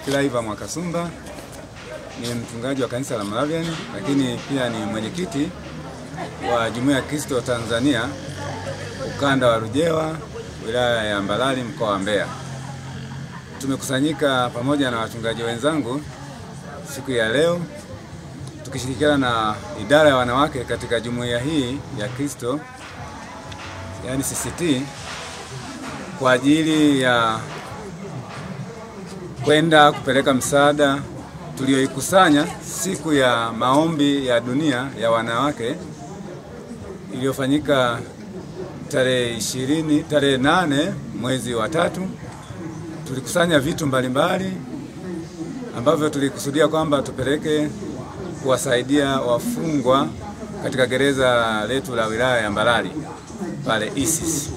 Clive Mwakasumba, ni mchungaji wa kanisa la Moravian, lakini pia ni mwenyekiti wa Jumuiya ya Kristo Tanzania ukanda wa Rujewa, wilaya ya Mbalali, mkoa wa Mbeya. Tumekusanyika pamoja na wachungaji wenzangu siku ya leo tukishirikiana na idara ya wanawake katika jumuiya hii ya Kristo, yani CCT, kwa ajili ya kwenda kupeleka msaada tulioikusanya siku ya maombi ya dunia ya wanawake iliyofanyika tarehe 8 mwezi wa 3. Tulikusanya vitu mbalimbali ambavyo tulikusudia kwamba tupeleke kuwasaidia wafungwa katika gereza letu la wilaya ya Mbalali pale ISIS.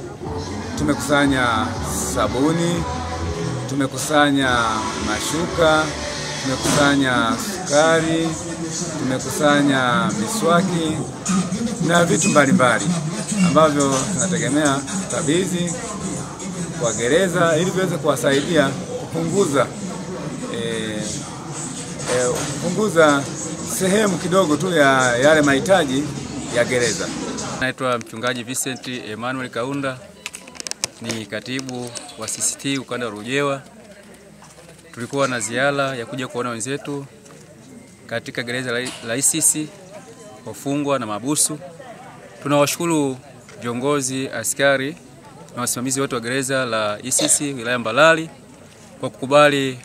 Tumekusanya sabuni, tumekusanya mashuka, tumekusanya sukari, tumekusanya miswaki na vitu mbalimbali ambavyo tunategemea kabidhi kwa gereza ili viweze kuwasaidia kupunguza sehemu kidogo tu ya yale mahitaji ya gereza. Naitwa Mchungaji Vincent Emmanuel Kaunda, ni katibu wa CCT ukanda wa Rujewa. Tulikuwa na ziara ya kuja kuona wenzetu katika gereza la ISIS, wafungwa na mahabusu. Tunawashukuru viongozi, askari na wasimamizi wote wa gereza la ISIS wilaya Mbalali kwa kukubali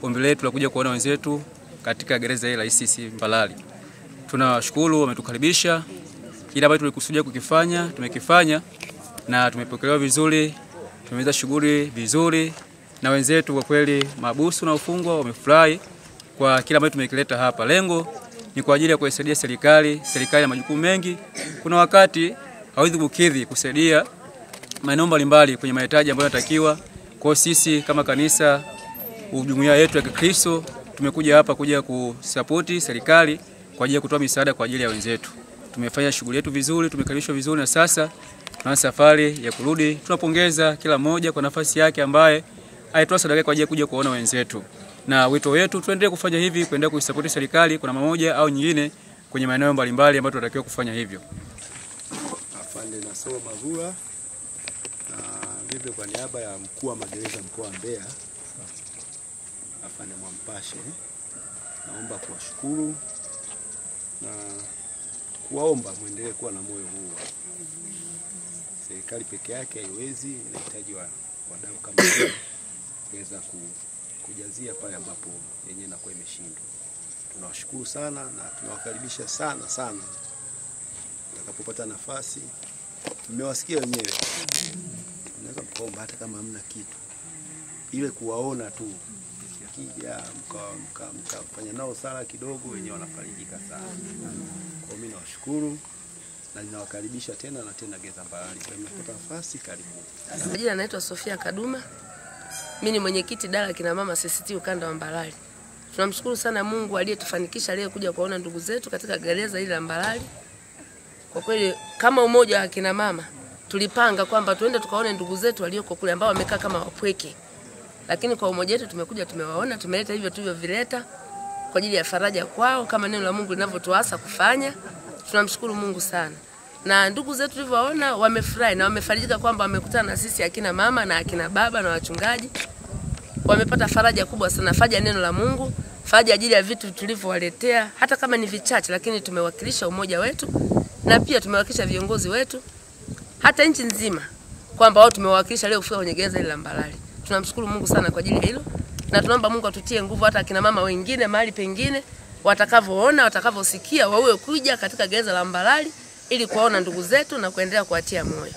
ombi letu la kuja kuona wenzetu katika gereza hili la ISIS Mbalali. Tunawashukuru, wametukaribisha. Kile ambacho tulikusudia kukifanya tumekifanya na tumepokelewa vizuri. Tumeweza shughuli vizuri na wenzetu, kwa kweli mahabusu na wafungwa wamefurahi kwa kila ambacho tumekileta hapa. Lengo ni kwa ajili ya kuisaidia serikali na majukumu mengi. Kuna wakati hawezi kukidhi kusaidia maeneo mbalimbali kwenye mahitaji ambayo yanatakiwa. Kwa sisi kama kanisa, jumuiya yetu ya Kikristo, tumekuja hapa kuja kusapoti serikali kwa ajili ya kutoa misaada kwa ajili ya wenzetu. Tumefanya shughuli yetu vizuri, tumekaribishwa vizuri, na sasa tuna safari ya kurudi. Tunapongeza kila mmoja kwa nafasi yake ambaye aitoa sadaka kwa ajili ya kuja kuona wenzetu. Na wito wetu tuendelee kufanya hivi, kuendelea kuisapoti serikali kwa namna moja au nyingine kwenye maeneo mbalimbali ambayo tunatakiwa kufanya hivyo. Afande Nasoro Mavura, na vivyo kwa niaba ya mkuu wa magereza mkoa wa Mbeya, Afande Mwampashe, naomba kuwashukuru na kuwaomba muendelee kuwa na moyo huu. Serikali peke yake haiwezi, inahitaji wadau kama hao kuweza kujazia pale ambapo yenyewe inakuwa imeshindwa. Tunawashukuru sana na tunawakaribisha sana. Utakapopata nafasi, mmewasikia wenyewe, unaweza kuomba hata kama hamna kitu, ile kuwaona tu kija mkafanya nao sala kidogo, wenyewe wanafarijika sana. Kwa mimi nawashukuru na ninawakaribisha tena na tena gereza Mbalali. Kwa mnapata nafasi, karibu. Majina naitwa Sofia Kaduma. Mimi ni mwenyekiti idara kina mama CCT ukanda wa Mbalali. Tunamshukuru sana Mungu aliyetufanikisha leo kuja kuona ndugu zetu katika gereza hili la Mbalali. Kwa kweli kama umoja wa kina mama tulipanga kwamba tuende tukaone ndugu zetu walioko kule ambao wamekaa kama wapweke. Lakini kwa umoja wetu tumekuja, tumewaona, tumeleta hivyo tulivyovileta kwa ajili ya faraja kwao kama neno la Mungu linavyotuasa kufanya. Tunamshukuru Mungu sana. Na ndugu zetu tulivyoona wamefurahi na wamefarijika kwamba wamekutana na sisi akina mama na akina baba na wachungaji. Wamepata faraja kubwa sana, faraja neno la Mungu, faraja ajili ya vitu tulivyowaletea, hata kama ni vichache, lakini tumewakilisha umoja wetu na pia tumewakilisha viongozi wetu hata nchi nzima kwamba wao tumewakilisha leo kufika kwenye gereza la Mbalali. Tunamshukuru Mungu sana kwa ajili ya hilo na tunaomba Mungu atutie nguvu hata akina mama wengine mahali pengine watakavyoona, watakavyosikia wawe kuja katika gereza la Mbalali ili kuwaona ndugu zetu na kuendelea kuatia moyo.